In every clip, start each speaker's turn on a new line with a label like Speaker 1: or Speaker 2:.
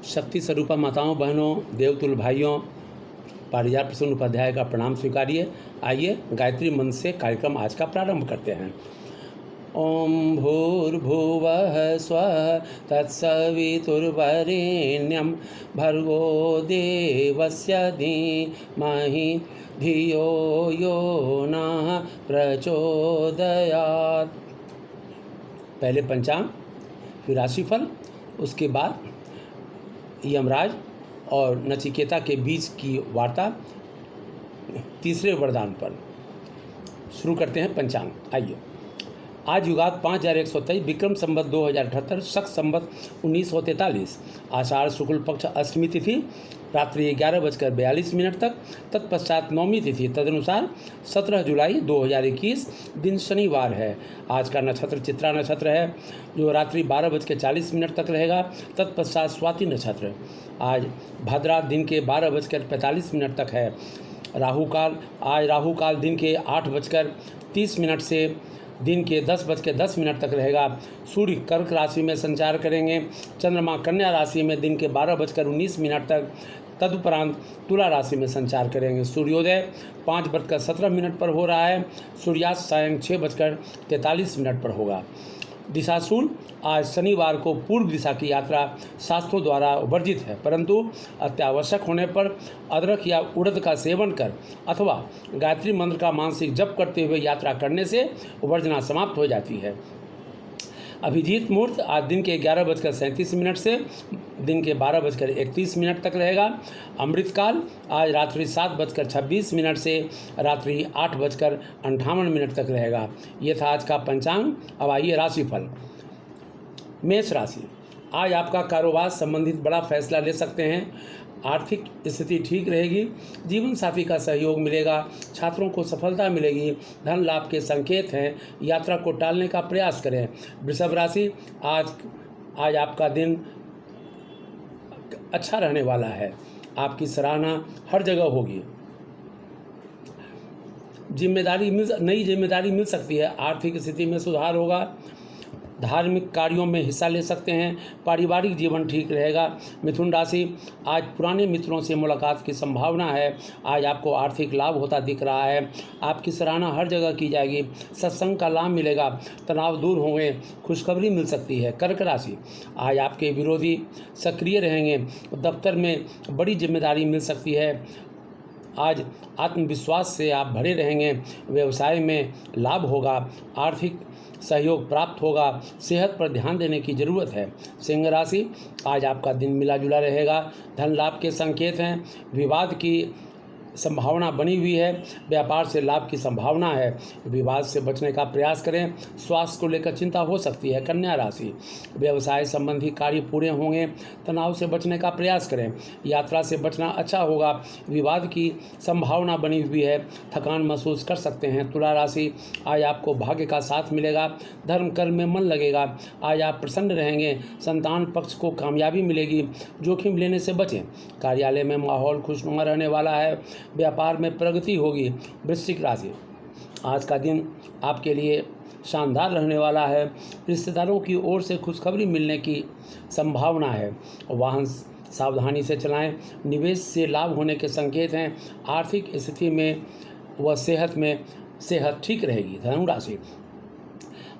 Speaker 1: शक्ति स्वरूपा माताओं, बहनों, देवतुल्य भाइयों, पारिजात प्रसून उपाध्याय का प्रणाम स्वीकारिए। आइए गायत्री मंत्र से कार्यक्रम आज का प्रारंभ करते हैं। ओम भूर्भुवः स्वः तत्सवितुर्वरेण्यं भर्गो देवस्य धीमहि धियो यो नः प्रचोदयात्। पहले पंचांग, फिर राशिफल, उसके बाद यमराज और नचिकेता के बीच की वार्ता तीसरे वरदान पर। शुरू करते हैं पंचांग। आइए, आज युगात 5123, विक्रम संवत 2078, शक संवत 1943, आषाढ़ शुक्ल पक्ष अष्टमी तिथि रात्रि 11:42 तक, तत्पश्चात नवमी तिथि तदनुसार 17 जुलाई 2021 दिन शनिवार है। आज का नक्षत्र चित्रा नक्षत्र है जो रात्रि 12:40 तक रहेगा, तत्पश्चात स्वाति नक्षत्र। आज भद्रा दिन के 12:45 तक है। राहु काल, आज राहु काल दिन के 8:30 से दिन के 10:10 तक रहेगा। सूर्य कर्क राशि में संचार करेंगे। चंद्रमा कन्या राशि में दिन के 12:19 तक, तदुपरांत तुला राशि में संचार करेंगे। सूर्योदय 5:17 पर हो रहा है। सूर्यास्त सायं 6:43 पर होगा। दिशाशूल, आज शनिवार को पूर्व दिशा की यात्रा शास्त्रों द्वारा वर्जित है, परंतु अत्यावश्यक होने पर अदरक या उड़द का सेवन कर अथवा गायत्री मंत्र का मानसिक जप करते हुए यात्रा करने से वर्जना समाप्त हो जाती है। अभिजीत मुहूर्त आज दिन के 11:37 से दिन के 12:31 तक रहेगा। अमृतकाल आज रात्रि 7:26 से रात्रि 8:58 तक रहेगा। ये था आज का पंचांग। अब आइए राशिफल। मेष राशि, आज आपका कारोबार संबंधित बड़ा फैसला ले सकते हैं। आर्थिक स्थिति ठीक रहेगी। जीवन साथी का सहयोग मिलेगा। छात्रों को सफलता मिलेगी। धन लाभ के संकेत हैं। यात्रा को टालने का प्रयास करें। वृषभ राशि, आज आपका दिन अच्छा रहने वाला है। आपकी सराहना हर जगह होगी। नई जिम्मेदारी मिल सकती है। आर्थिक स्थिति में सुधार होगा। धार्मिक कार्यों में हिस्सा ले सकते हैं। पारिवारिक जीवन ठीक रहेगा। मिथुन राशि, आज पुराने मित्रों से मुलाकात की संभावना है। आज आपको आर्थिक लाभ होता दिख रहा है। आपकी सराहना हर जगह की जाएगी। सत्संग का लाभ मिलेगा। तनाव दूर होंगे। खुशखबरी मिल सकती है। कर्क राशि, आज आपके विरोधी सक्रिय रहेंगे। दफ्तर में बड़ी जिम्मेदारी मिल सकती है। आज आत्मविश्वास से आप भरे रहेंगे। व्यवसाय में लाभ होगा। आर्थिक सहयोग प्राप्त होगा। सेहत पर ध्यान देने की ज़रूरत है। सिंह राशि, आज आपका दिन मिला जुला रहेगा। धन लाभ के संकेत हैं। विवाद की संभावना बनी हुई है। व्यापार से लाभ की संभावना है। विवाद से बचने का प्रयास करें। स्वास्थ्य को लेकर चिंता हो सकती है। कन्या राशि, व्यवसाय संबंधी कार्य पूरे होंगे। तनाव से बचने का प्रयास करें। यात्रा से बचना अच्छा होगा। विवाद की संभावना बनी हुई है। थकान महसूस कर सकते हैं। तुला राशि, आज आपको भाग्य का साथ मिलेगा। धर्म कर्म में मन लगेगा। आज आप प्रसन्न रहेंगे। संतान पक्ष को कामयाबी मिलेगी। जोखिम लेने से बचें। कार्यालय में माहौल खुशनुमा रहने वाला है। व्यापार में प्रगति होगी। वृश्चिक राशि, आज का दिन आपके लिए शानदार रहने वाला है। रिश्तेदारों की ओर से खुशखबरी मिलने की संभावना है। वाहन सावधानी से चलाएं। निवेश से लाभ होने के संकेत हैं। आर्थिक स्थिति में व सेहत ठीक रहेगी। धनु राशि,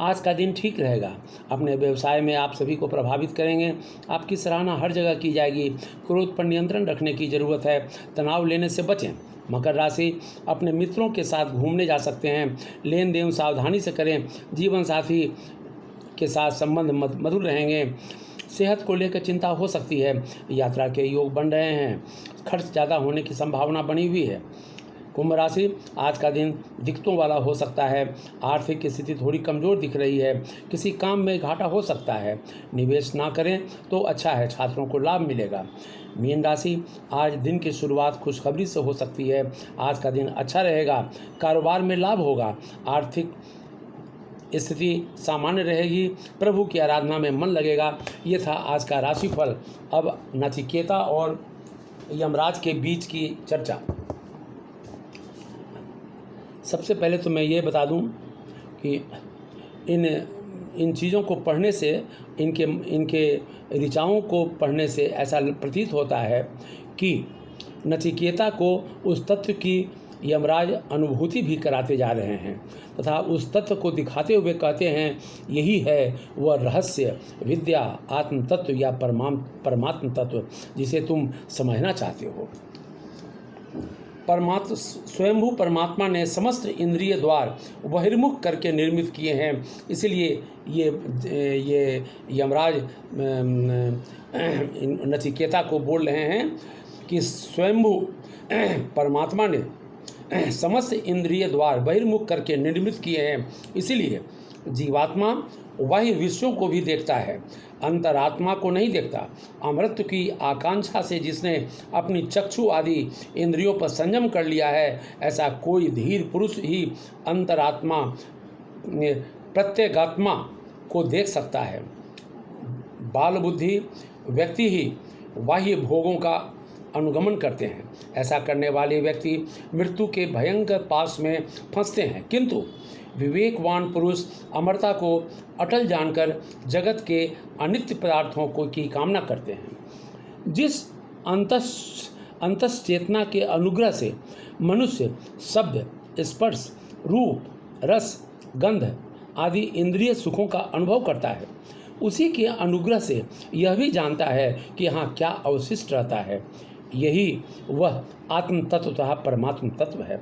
Speaker 1: आज का दिन ठीक रहेगा। अपने व्यवसाय में आप सभी को प्रभावित करेंगे। आपकी सराहना हर जगह की जाएगी। क्रोध पर नियंत्रण रखने की ज़रूरत है। तनाव लेने से बचें। मकर राशि, अपने मित्रों के साथ घूमने जा सकते हैं। लेन देन सावधानी से करें। जीवन साथी के साथ संबंध मधुर रहेंगे। सेहत को लेकर चिंता हो सकती है। यात्रा के योग बन रहे हैं। खर्च ज़्यादा होने की संभावना बनी हुई है। कुंभ राशि, आज का दिन दिक्कतों वाला हो सकता है। आर्थिक स्थिति थोड़ी कमज़ोर दिख रही है। किसी काम में घाटा हो सकता है। निवेश ना करें तो अच्छा है। छात्रों को लाभ मिलेगा। मीन राशि, आज दिन की शुरुआत खुशखबरी से हो सकती है। आज का दिन अच्छा रहेगा। कारोबार में लाभ होगा। आर्थिक स्थिति सामान्य रहेगी। प्रभु की आराधना में मन लगेगा। ये था आज का राशिफल। अब नचिकेता और यमराज के बीच की चर्चा। सबसे पहले तो मैं ये बता दूं कि इन इन चीज़ों को पढ़ने से, इनके ऋचाओं को पढ़ने से ऐसा प्रतीत होता है कि नचिकेता को उस तत्व की यमराज अनुभूति भी कराते जा रहे हैं तथा उस तत्व को दिखाते हुए कहते हैं, यही है वह रहस्य, विद्या, आत्म तत्व या परमात्म तत्व जिसे तुम समझना चाहते हो। स्वयंभू परमात्मा ने समस्त इंद्रिय द्वार बहिर्मुख करके निर्मित किए हैं। इसलिए ये यमराज नचिकेता को बोल रहे हैं कि स्वयंभू परमात्मा ने समस्त इंद्रिय द्वार बहिर्मुख करके निर्मित किए हैं। इसीलिए जीवात्मा बाह्य विषयों को भी देखता है, अंतरात्मा को नहीं देखता। अमृत की आकांक्षा से जिसने अपनी चक्षु आदि इंद्रियों पर संयम कर लिया है, ऐसा कोई धीर पुरुष ही अंतरात्मा प्रत्येगात्मा को देख सकता है। बाल बुद्धि व्यक्ति ही बाह्य भोगों का अनुगमन करते हैं। ऐसा करने वाले व्यक्ति मृत्यु के भयंकर पास में फंसते हैं, किंतु विवेकवान पुरुष अमरता को अटल जानकर जगत के अनित्य पदार्थों को की कामना करते हैं। जिस अंतश्चेतना के अनुग्रह से मनुष्य शब्द, स्पर्श, रूप, रस, गंध आदि इंद्रिय सुखों का अनुभव करता है, उसी के अनुग्रह से यह भी जानता है कि यहाँ क्या अवशिष्ट रहता है। यही वह आत्म तत्व तथा परमात्म तत्व है।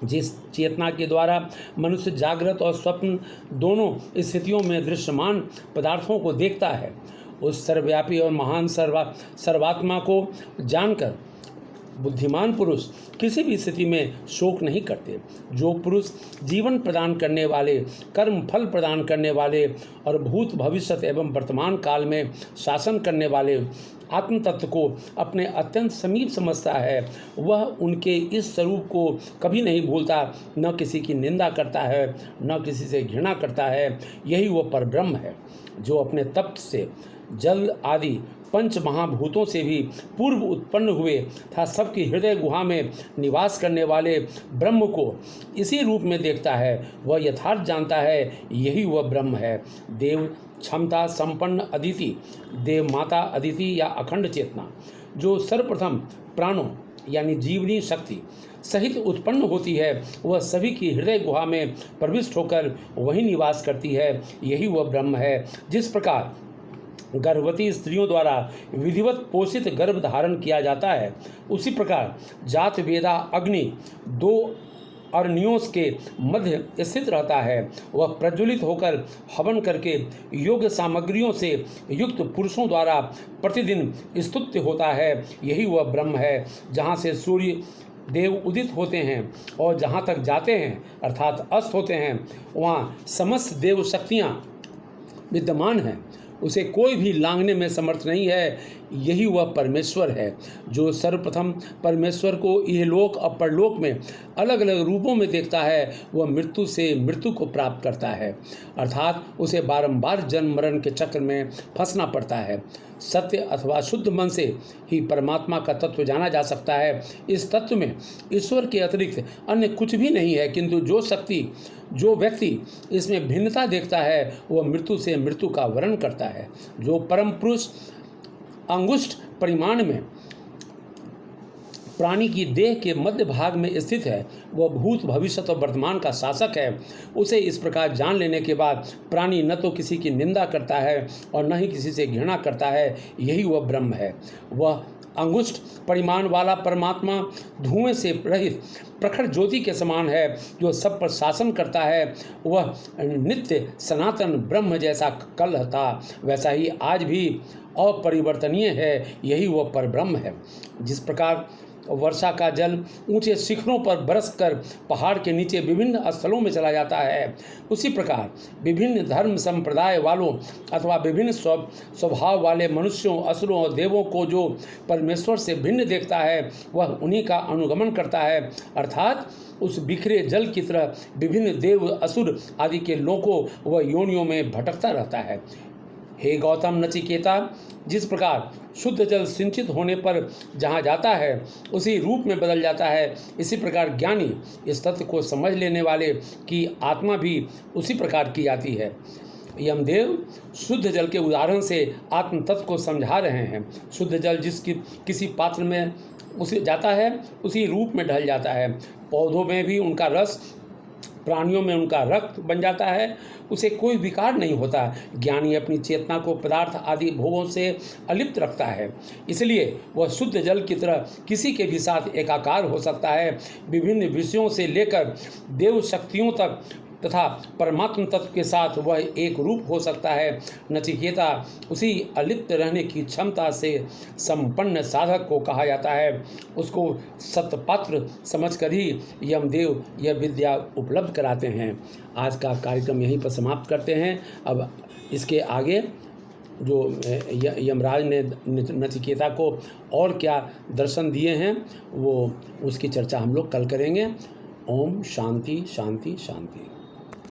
Speaker 1: जिस चेतना के द्वारा मनुष्य जागृत और स्वप्न दोनों स्थितियों में दृश्यमान पदार्थों को देखता है, उस सर्वव्यापी और महान सर्वात्मा को जानकर बुद्धिमान पुरुष किसी भी स्थिति में शोक नहीं करते। जो पुरुष जीवन प्रदान करने वाले, कर्म फल प्रदान करने वाले और भूत भविष्य एवं वर्तमान काल में शासन करने वाले आत्म तत्व को अपने अत्यंत समीप समझता है, वह उनके इस स्वरूप को कभी नहीं भूलता, न किसी की निंदा करता है, न किसी से घृणा करता है। यही वह परब्रह्म है जो अपने तप से जल आदि पंच महाभूतों से भी पूर्व उत्पन्न हुए था, सबकी हृदय गुहा में निवास करने वाले ब्रह्म को इसी रूप में देखता है। वह यथार्थ जानता है, यही वह ब्रह्म है। देव क्षमता संपन्न अदिति, देव माता अदिति या अखंड चेतना जो सर्वप्रथम प्राणों यानी जीवनी शक्ति सहित उत्पन्न होती है, वह सभी की हृदय गुहा में प्रविष्ट होकर वहीं निवास करती है। यही वह ब्रह्म है। जिस प्रकार गर्भवती स्त्रियों द्वारा विधिवत पोषित गर्भ धारण किया जाता है, उसी प्रकार जात वेदा अग्नि दो अरनियों के मध्य स्थित रहता है। वह प्रज्वलित होकर हवन करके योग्य सामग्रियों से युक्त पुरुषों द्वारा प्रतिदिन स्तुत्य होता है। यही वह ब्रह्म है। जहाँ से सूर्य देव उदित होते हैं और जहाँ तक जाते हैं अर्थात अस्त होते हैं, वहाँ समस्त देव शक्तियाँ विद्यमान हैं, उसे कोई भी लांघने में समर्थ नहीं है। यही वह परमेश्वर है जो सर्वप्रथम परमेश्वर को इहलोक और परलोक में अलग अलग रूपों में देखता है। वह मृत्यु से मृत्यु को प्राप्त करता है, अर्थात उसे बारंबार जन्म मरण के चक्र में फंसना पड़ता है। सत्य अथवा शुद्ध मन से ही परमात्मा का तत्व जाना जा सकता है। इस तत्व में ईश्वर के अतिरिक्त अन्य कुछ भी नहीं है, किंतु जो व्यक्ति इसमें भिन्नता देखता है, वह मृत्यु से मृत्यु का वर्ण करता है। जो परम पुरुष अंगुष्ठ परिमाण में प्राणी की देह के मध्य भाग में स्थित है, वह भूत भविष्य और वर्तमान का शासक है। उसे इस प्रकार जान लेने के बाद प्राणी न तो किसी की निंदा करता है और न ही किसी से घृणा करता है। यही वह ब्रह्म है। वह अंगुष्ठ परिमाण वाला परमात्मा धुएं से रहित प्रखर ज्योति के समान है, जो सब पर शासन करता है। वह नित्य सनातन ब्रह्म जैसा कल था, वैसा ही आज भी अपरिवर्तनीय है। यही वह परब्रह्म है। जिस प्रकार वर्षा का जल ऊंचे शिखरों पर बरसकर पहाड़ के नीचे विभिन्न स्थलों में चला जाता है, उसी प्रकार विभिन्न धर्म संप्रदाय वालों अथवा विभिन्न स्वभाव वाले मनुष्यों, असुरों और देवों को जो परमेश्वर से भिन्न देखता है, वह उन्हीं का अनुगमन करता है, अर्थात उस बिखरे जल की तरह विभिन्न देव, असुर आदि के लोकों व योनियों में भटकता रहता है। हे गौतम नचिकेता, जिस प्रकार शुद्ध जल सिंचित होने पर जहाँ जाता है उसी रूप में बदल जाता है, इसी प्रकार ज्ञानी इस तत्व को समझ लेने वाले की आत्मा भी उसी प्रकार की जाती है। यमदेव शुद्ध जल के उदाहरण से आत्म तत्व को समझा रहे हैं। शुद्ध जल किसी पात्र में उसे जाता है उसी रूप में ढल जाता है। पौधों में भी उनका रस, प्राणियों में उनका रक्त बन जाता है, उसे कोई विकार नहीं होता। ज्ञानी अपनी चेतना को पदार्थ आदि भोगों से अलिप्त रखता है, इसलिए वह शुद्ध जल की तरह किसी के भी साथ एकाकार हो सकता है। विभिन्न विषयों से लेकर देव शक्तियों तक तथा परमात्म तत्व के साथ वह एक रूप हो सकता है। नचिकेता उसी अलिप्त रहने की क्षमता से संपन्न साधक को कहा जाता है। उसको सत्पात्र समझकर ही यमदेव यह विद्या उपलब्ध कराते हैं। आज का कार्यक्रम यहीं पर समाप्त करते हैं। अब इसके आगे जो यमराज ने नचिकेता को और क्या दर्शन दिए हैं वो उसकी चर्चा हम लोग कल करेंगे। ओम शांति शांति शांति।